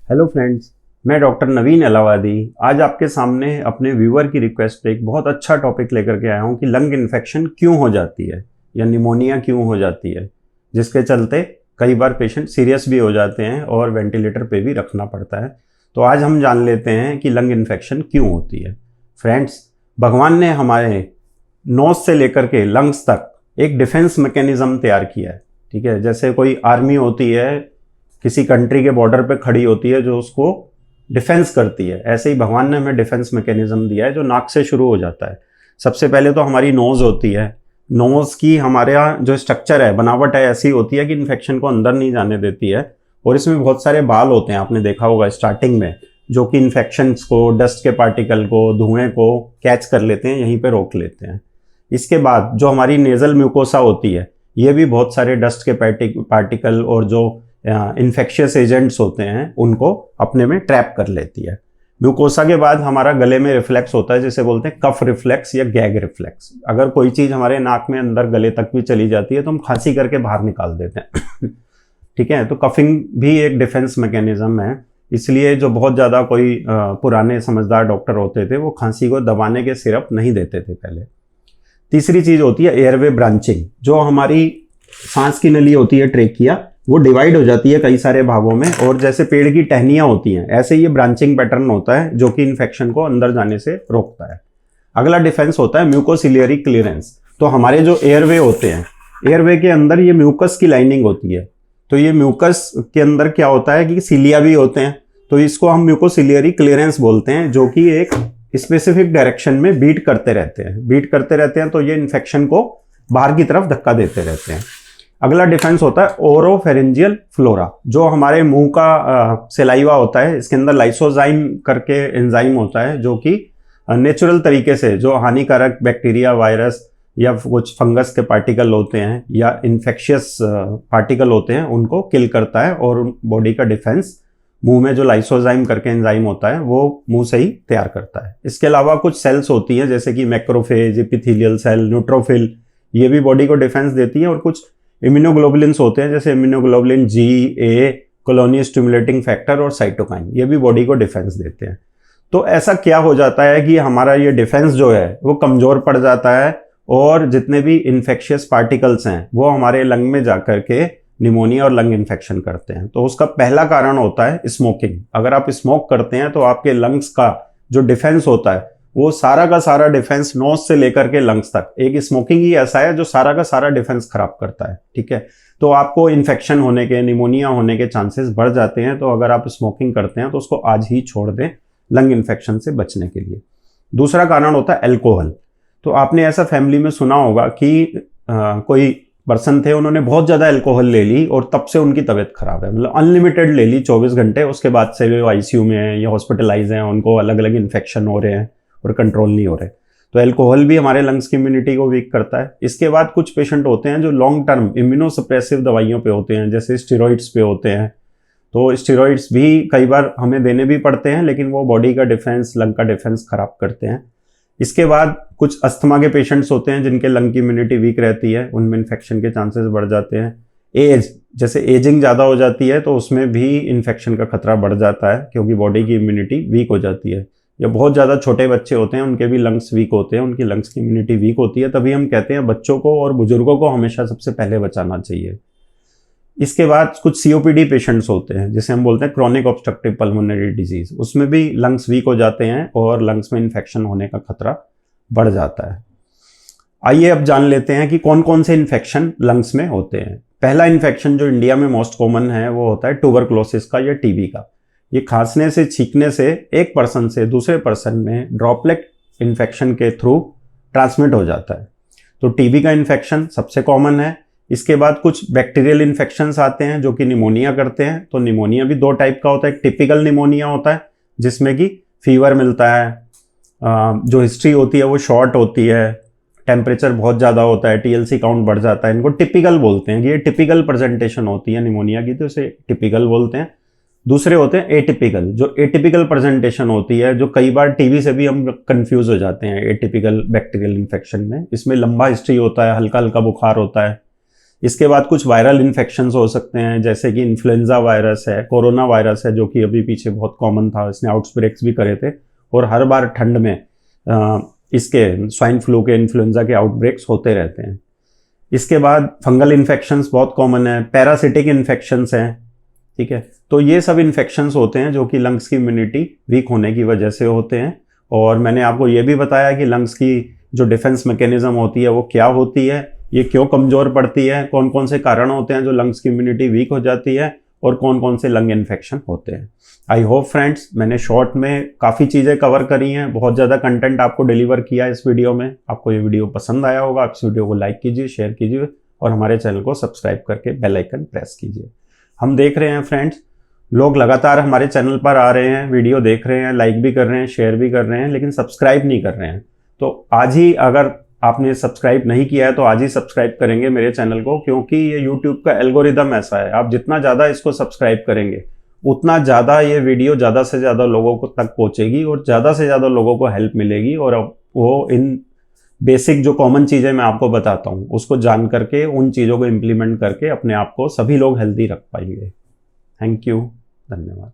Hello friends, मैं doctor नवीन अलावादी आज आपके सामने अपने व्यूअर की रिक्वेस्ट पे एक बहुत अच्छा टॉपिक लेकर के आया हूँ कि लंग इन्फेक्शन क्यों हो जाती है या निमोनिया क्यों हो जाती है, जिसके चलते कई बार पेशेंट सीरियस भी हो जाते हैं और वेंटिलेटर पे भी रखना पड़ता है। तो आज हम जान लेते हैं कि लंग इन्फेक्शन क्यों होती है। फ्रेंड्स, भगवान ने हमारे नोज से लेकर के लंग्स तक एक डिफेंस मैकेनिज्म तैयार किया है। ठीक है, जैसे कोई आर्मी होती है, किसी कंट्री के बॉर्डर पे खड़ी होती है जो उसको डिफेंस करती है, ऐसे ही भगवान ने हमें डिफेंस मैकेनिज्म दिया है जो नाक से शुरू हो जाता है। सबसे पहले तो हमारी नोज होती है। नोज की हमारे यहाँ जो स्ट्रक्चर है, बनावट है, ऐसी होती है कि इन्फेक्शन को अंदर नहीं जाने देती है। और इसमें बहुत सारे बाल होते हैं, आपने देखा होगा स्टार्टिंग में, जो कि इन्फेक्शंस को, डस्ट के पार्टिकल को, धुएं को कैच कर लेते हैं, यहीं पे रोक लेते हैं। इसके बाद जो हमारी नेजल म्यूकोसा होती है, ये भी बहुत सारे डस्ट के पार्टिकल और जो इन्फेक्शियस एजेंट्स होते हैं उनको अपने में ट्रैप कर लेती है। म्यूकोसा के बाद हमारा गले में रिफ्लेक्स होता है, जिसे बोलते हैं कफ रिफ्लेक्स या गैग रिफ्लेक्स। अगर कोई चीज़ हमारे नाक में अंदर गले तक भी चली जाती है तो हम खांसी करके बाहर निकाल देते हैं। ठीक है, तो कफिंग भी एक डिफेंस मैकेनिज्म है। इसलिए जो बहुत ज़्यादा कोई पुराने समझदार डॉक्टर होते थे वो खांसी को दबाने के सिरप नहीं देते थे पहले। तीसरी चीज़ होती है एयरवे ब्रांचिंग। जो हमारी सांस की नली होती है, ट्रेकिया, वो डिवाइड हो जाती है कई सारे भागों में, और जैसे पेड़ की टहनियाँ होती हैं ऐसे ये ब्रांचिंग पैटर्न होता है जो कि इन्फेक्शन को अंदर जाने से रोकता है। अगला डिफेंस होता है म्यूकोसिलियरी क्लियरेंस। तो हमारे जो एयरवे होते हैं, एयरवे के अंदर ये म्यूकस की लाइनिंग होती है। तो ये म्यूकस के अंदर क्या होता है कि सिलिया भी होते हैं, तो इसको हम म्यूकोसिलियरी क्लियरेंस बोलते हैं, जो कि एक स्पेसिफिक डायरेक्शन में बीट करते रहते हैं। तो ये इन्फेक्शन को बाहर की तरफ धक्का देते रहते हैं। अगला डिफेंस होता है ओरोफेरेंजियल फ्लोरा। जो हमारे मुंह का सेलाइवा होता है, इसके अंदर लाइसोजाइम करके एंजाइम होता है, जो कि नेचुरल तरीके से जो हानिकारक बैक्टीरिया, वायरस या कुछ फंगस के पार्टिकल होते हैं या इन्फेक्शियस पार्टिकल होते हैं उनको किल करता है, और बॉडी का डिफेंस मुंह में जो लाइसोजाइम करके एंजाइम होता है वो मुंह से ही तैयार करता है। इसके अलावा कुछ सेल्स होती हैं जैसे कि मैक्रोफेज, एपिथेलियल सेल, न्यूट्रोफिल, ये भी बॉडी को डिफेंस देती है। और कुछ इम्यूनोग्लोबुलिन्स होते हैं जैसे इम्यूनोग्लोबुलिन जी, ए, कॉलोनी स्टिमुलेटिंग फैक्टर और साइटोकाइन, ये भी बॉडी को डिफेंस देते हैं। तो ऐसा क्या हो जाता है कि हमारा ये डिफेंस जो है वो कमजोर पड़ जाता है, और जितने भी इन्फेक्शियस पार्टिकल्स हैं वो हमारे लंग में जाकर के निमोनिया और लंग इन्फेक्शन करते हैं। तो उसका पहला कारण होता है स्मोकिंग। अगर आप स्मोक करते हैं तो आपके लंग्स का जो डिफेंस होता है वो सारा का सारा डिफेंस, नोज से लेकर के लंग्स तक, एक स्मोकिंग ही ऐसा है जो सारा का सारा डिफेंस खराब करता है। ठीक है, तो आपको इन्फेक्शन होने के, निमोनिया होने के चांसेस बढ़ जाते हैं। तो अगर आप स्मोकिंग करते हैं तो उसको आज ही छोड़ दें लंग इन्फेक्शन से बचने के लिए। दूसरा कारण होता है अल्कोहल। तो आपने ऐसा फैमिली में सुना होगा कि कोई पर्सन थे, उन्होंने बहुत ज़्यादा अल्कोहल ले ली और तब से उनकी तबीयत खराब है, मतलब अनलिमिटेड ले ली 24 घंटे, उसके बाद से वो आईसीयू में हैं या हॉस्पिटलाइज हैं, उनको अलग अलग इन्फेक्शन हो रहे हैं और कंट्रोल नहीं हो रहे। तो अल्कोहल भी हमारे लंग्स की इम्यूनिटी को वीक करता है। इसके बाद कुछ पेशेंट होते हैं जो लॉन्ग टर्म इम्यूनोसप्रेसिव दवाइयों पे होते हैं, जैसे स्टेरॉइड्स पे होते हैं। तो स्टेरॉइड्स भी कई बार हमें देने भी पड़ते हैं, लेकिन वो बॉडी का डिफेंस, लंग का डिफेंस खराब करते हैं। इसके बाद कुछ अस्थमा के पेशेंट्स होते हैं जिनके लंग की इम्यूनिटी वीक रहती है, उनमें इन्फेक्शन के चांसेस बढ़ जाते हैं। एज, जैसे एजिंग ज़्यादा हो जाती है तो उसमें भी इन्फेक्शन का खतरा बढ़ जाता है, क्योंकि बॉडी की इम्यूनिटी वीक हो जाती है। या बहुत ज़्यादा छोटे बच्चे होते हैं, उनके भी लंग्स वीक होते हैं, उनकी लंग्स की इम्यूनिटी वीक होती है। तभी हम कहते हैं बच्चों को और बुजुर्गों को हमेशा सबसे पहले बचाना चाहिए। इसके बाद कुछ सीओपीडी पेशेंट्स होते हैं, जिसे हम बोलते हैं क्रॉनिक ऑब्स्ट्रक्टिव पल्मोनरी डिजीज। उसमें भी लंग्स वीक हो जाते हैं और लंग्स में इन्फेक्शन होने का खतरा बढ़ जाता है। आइए अब जान लेते हैं कि कौन कौन से इन्फेक्शन लंग्स में होते हैं। पहला इन्फेक्शन जो इंडिया में मोस्ट कॉमन है वो होता है ट्यूबरक्लोसिस का या टीबी का। ये खांसने से, छींकने से एक पर्सन से दूसरे पर्सन में ड्रॉपलेट इन्फेक्शन के थ्रू ट्रांसमिट हो जाता है। तो टीबी का इन्फेक्शन सबसे कॉमन है। इसके बाद कुछ बैक्टीरियल इन्फेक्शंस आते हैं जो कि निमोनिया करते हैं। तो निमोनिया भी दो टाइप का होता है। एक टिपिकल निमोनिया होता है जिसमें कि फीवर मिलता है, जो हिस्ट्री होती है वो शॉर्ट होती है, टेम्परेचर बहुत ज़्यादा होता है, टीएलसी काउंट बढ़ जाता है। इनको टिपिकल बोलते हैं कि ये टिपिकल प्रेजेंटेशन होती है निमोनिया की, तो इसे टिपिकल बोलते हैं। दूसरे होते हैं एटिपिकल। जो एटिपिकल प्रेजेंटेशन होती है, जो कई बार टीबी से भी हम कंफ्यूज हो जाते हैं एटिपिकल बैक्टीरियल इन्फेक्शन में। इसमें लंबा हिस्ट्री होता है, हल्का हल्का बुखार होता है। इसके बाद कुछ वायरल इन्फेक्शंस हो सकते हैं, जैसे कि इन्फ्लुएंजा वायरस है, कोरोना वायरस है, जो कि अभी पीछे बहुत कॉमन था, इसने आउटब्रेक्स भी करे थे और हर बार ठंड में इसके स्वाइन फ्लू के, इन्फ्लुएंजा के आउटब्रेक्स होते रहते हैं। इसके बाद फंगल इन्फेक्शंस बहुत कॉमन है, पैरासिटिक इन्फेक्शंस हैं, ठीक है। तो ये सब इन्फेक्शंस होते हैं जो कि लंग्स की इम्यूनिटी वीक होने की वजह से होते हैं। और मैंने आपको ये भी बताया कि लंग्स की जो डिफेंस मैकेनिज्म होती है वो क्या होती है, ये क्यों कमज़ोर पड़ती है, कौन कौन से कारण होते हैं जो लंग्स की इम्यूनिटी वीक हो जाती है, और कौन कौन से लंग इन्फेक्शन होते हैं। आई होप फ्रेंड्स मैंने शॉर्ट में काफ़ी चीज़ें कवर करी हैं, बहुत ज़्यादा कंटेंट आपको डिलीवर किया इस वीडियो में। आपको ये वीडियो पसंद आया होगा, आप इस वीडियो को लाइक कीजिए, शेयर कीजिए और हमारे चैनल को सब्सक्राइब करके बेल आइकन प्रेस कीजिए। हम देख रहे हैं फ्रेंड्स, लोग लगातार हमारे चैनल पर आ रहे हैं, वीडियो देख रहे हैं, लाइक भी कर रहे हैं, शेयर भी कर रहे हैं, लेकिन सब्सक्राइब नहीं कर रहे हैं। तो आज ही, अगर आपने सब्सक्राइब नहीं किया है तो आज ही सब्सक्राइब करेंगे मेरे चैनल को, क्योंकि ये यूट्यूब का एल्गोरिदम ऐसा है, आप जितना ज़्यादा इसको सब्सक्राइब करेंगे उतना ज़्यादा ये वीडियो ज़्यादा से ज़्यादा लोगों को तक पहुँचेगी और ज़्यादा से ज़्यादा लोगों को हेल्प मिलेगी, और वो इन बेसिक जो कॉमन चीज़ें मैं आपको बताता हूँ उसको जान करके, उन चीज़ों को इम्प्लीमेंट करके अपने आप को सभी लोग हेल्दी रख पाएंगे। थैंक यू, धन्यवाद।